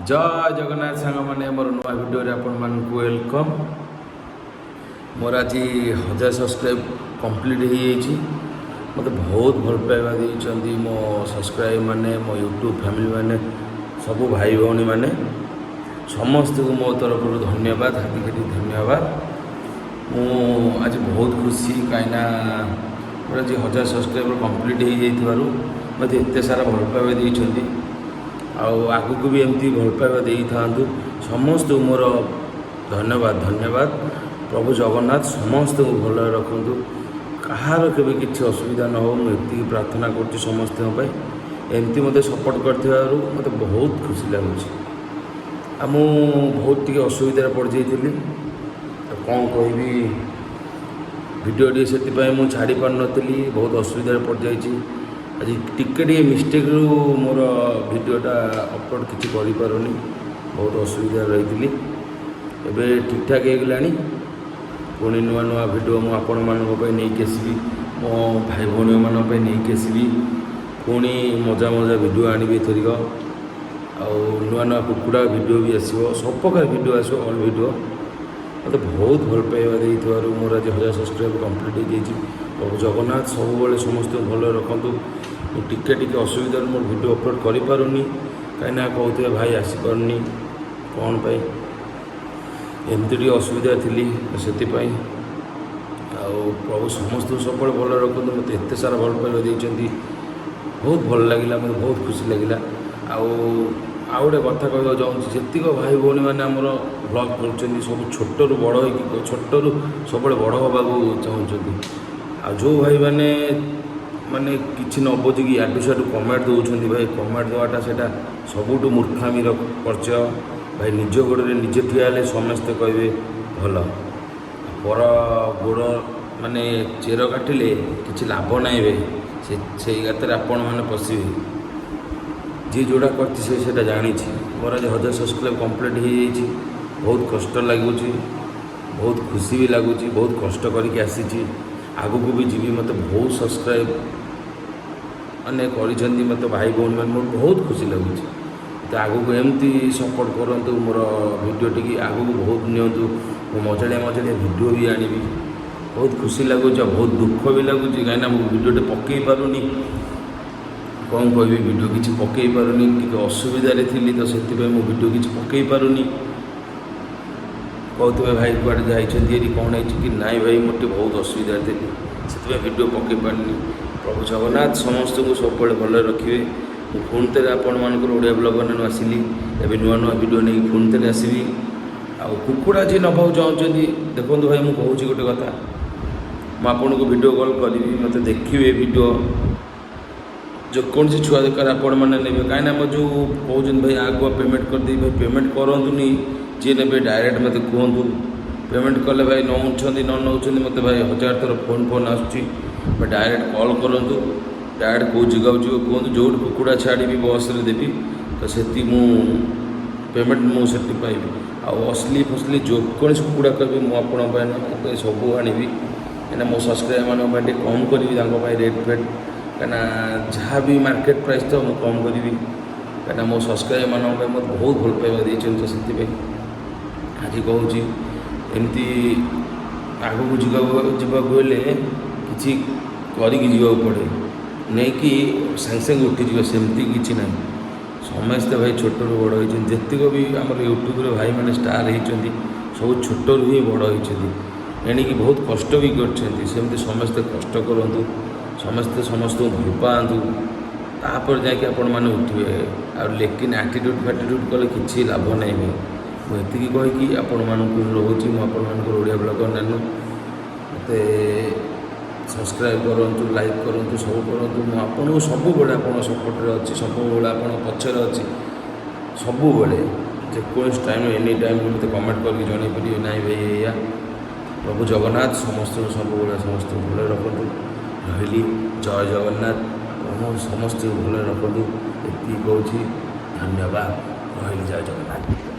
जय जगन्नाथ सांग मैंने मोर नुआ भिडियो आपण मान वेलकम। मोर आज 1000 सब्सक्राइब कंप्लीट हो जाइए। मत बहुत भल पाइबा देइचंदी मो सब्सक्राइब माने मो यूट्यूब फैमिली माने सब भाई भौणी माने समस्त को मो तरफ धन्यवाद हाथी धन्यवाद। मु आज बहुत खुशी कहीं मोर आज 1000 सब्सक्राइबर कंप्लीट हो जाइए मत एत सारा भल पाइबा देइचंदी। आगू भी एमती भल पाइबा दे था समस्त मोर धन्यवाद धन्यवाद। प्रभु जगन्नाथ समस्त को भल रखु कहार के किसी असुविधा न हो मुझे प्रार्थना कर समस्त एमती मत सपोर्ट कर मत बहुत खुशी लगुच। बहुत टी असुविधा पड़ जाइली कौन कहि भिडियो से मुझे छाड़ी पार नी बहुत असुविधा पड़ जाइए। आज टिके मिस्टेक रु मोर भिडियोटा अपलोड किसी करें बहुत असुविधा रही एबे ठीक ठाक हो गला। पुणी नुआ नुआ भिडियो मुझे आपण मानी आसबि मो भाई भौणी मानी नहीं आसबि पुणी मजा मजा भिडियो आनी एथरिक नुआ नुआ कुकुड़ा भिडियो भी आसो सब प्रकार भिडियो आसो ऑल भिडियो मत बहुत भल पाइबा देइथवारु मोर आज 1000 सब्सक्राइब कंप्लीट हो जाइए। प्रभु जगन्नाथ सब समस्त भल रखु। टिके असुविधा मोर भिडियो अपलोड करें कहीं कहते भाई आसीपारनी कौन पाई एमती असुविधा थी से प्रभु समस्त सब भल रखु। मत एत सारा भल पाइबा देइचंदी बहुत भल लगे मत बहुत खुशी लगे। आउ गोटे कथा कहवा चाहूँगी जेतिक भाई भौणी मैंने आमर ब्लॉग कर सब छोटू बड़ हो छोटू सब बड़ हवा चाहूँगी जो भाई मैंने माने किसी न बुझिक याडू साडू कमेंट दौरान भाई कमेंट देवाटा से सबुठ मूर्खामीर परिचय। भाई निज गोड़े निजे ठिया समस्ते कहे भल पर गोड़ माने चेर काटिले किसी लाभ ना से गातर आपण मैंने पशिबे जी जोड़ा कर जानी। मोर आज 1000 सब्सक्राइब कंप्लीट हो जाइए बहुत कष्ट लगुच बहुत खुशी भी लगुच बहुत कष्ट करके आसी आगू को भी जीवी मत बहुत सब्सक्राइब मैंने कर मत भाई भौणी मैंने मोर बहुत खुशी लगुच। तो आगू को एमती सपोर्ट करूँ मोर भिडियो टी आगू को बहुत नियंतु मजाड़िया मजाड़िया भिडियो भी आनी बहुत खुशी लगुच बहुत दुख भी लगुच कहीं मो भिडियोटे पकई पारुनी कौन कह भिडियो किसी पकई पारुनी कि असुविधा थी तो से मो भिडियो किसी पकई पारुनी कहते भाई कुआड़े जाइए कौन है कि नाई भाई मोटे बहुत असुविधा थी से भिडियो पकई पारनी। प्रभु जगन्नाथ समस्त को सब भल रखिए। पुणी थे आपण मानकर ओडिया ब्लॉग ने आसिली एवं नुआ नुआ भिडियो नहीं पुणी थे आसबि कुकुड़ा जी नवा चाहते देखो भाई मुझे कहूँ गोटे कथा मुझे को भिडियो कॉल करी मत देखिए भिडियो जो कौन सी छुआ दरकार आपण मैंने ने कहीं जो कहते भाई आगुआ पेमेंट कर दी भाई पेमेंट करूँ जी ने डायरेक्ट मत कहतु पेमेंट कले भाई नौ न मत भाई 1000 थर फोन आसुच्ची डायरेक्ट कॉल करूँ डायरेक्ट कौ जगह जी कहतु जो कुकुड़ा छाड़ी बस रे देवी तो से पेमेंट मुझे पाइबी असली फसली जो कौन कुकुड़ा कह मुझे सब आनी कहीं मो सब्सक्राइब मान कम करी रेट फेट कहीं जहाँ भी मार्केट प्राइस तो मुझे कम करी कहीं मो सब्सक्राइब मान मत बहुत भल पाइबा देइछन तो से आज कहूँ एमती आगू जावाले कि करके पड़े नहीं कि सागे सागे उठीज सेमती किसी ना समस्ते भाई छोटू बड़ होती जितक भी आम यूट्यूब भाई मैंने स्टार होती सब छोटू ही बड़ होती एणिकी बहुत कष्ट भी करमती समस्ते कष्ट करूँ समस्ते समस्त भल पातु तापर जाकि आपण मैंने उठे लेकिन आटीट्यूड फाटीट्यूड कले किसी लाभ ना मुझे कहीकि आपण मानक रोचे मुझे ओडिया ब्लॉग नानू मत सब्सक्राइब करूँ लाइक करूँ सब करूँ मुझे सब आप सपोर्ट अच्छी सब आप पचर अच्छी सब जेकोसी टाइम एनी टाइम मत कमेंट करके जन पारे ना भाई या प्रभु जगन्नाथ समस्त सब समस्त भल रखु रही जय जगन्नाथ प्रभु समस्त भल रखु ये कहूँ धन्यवाद रही जय जगन्नाथ।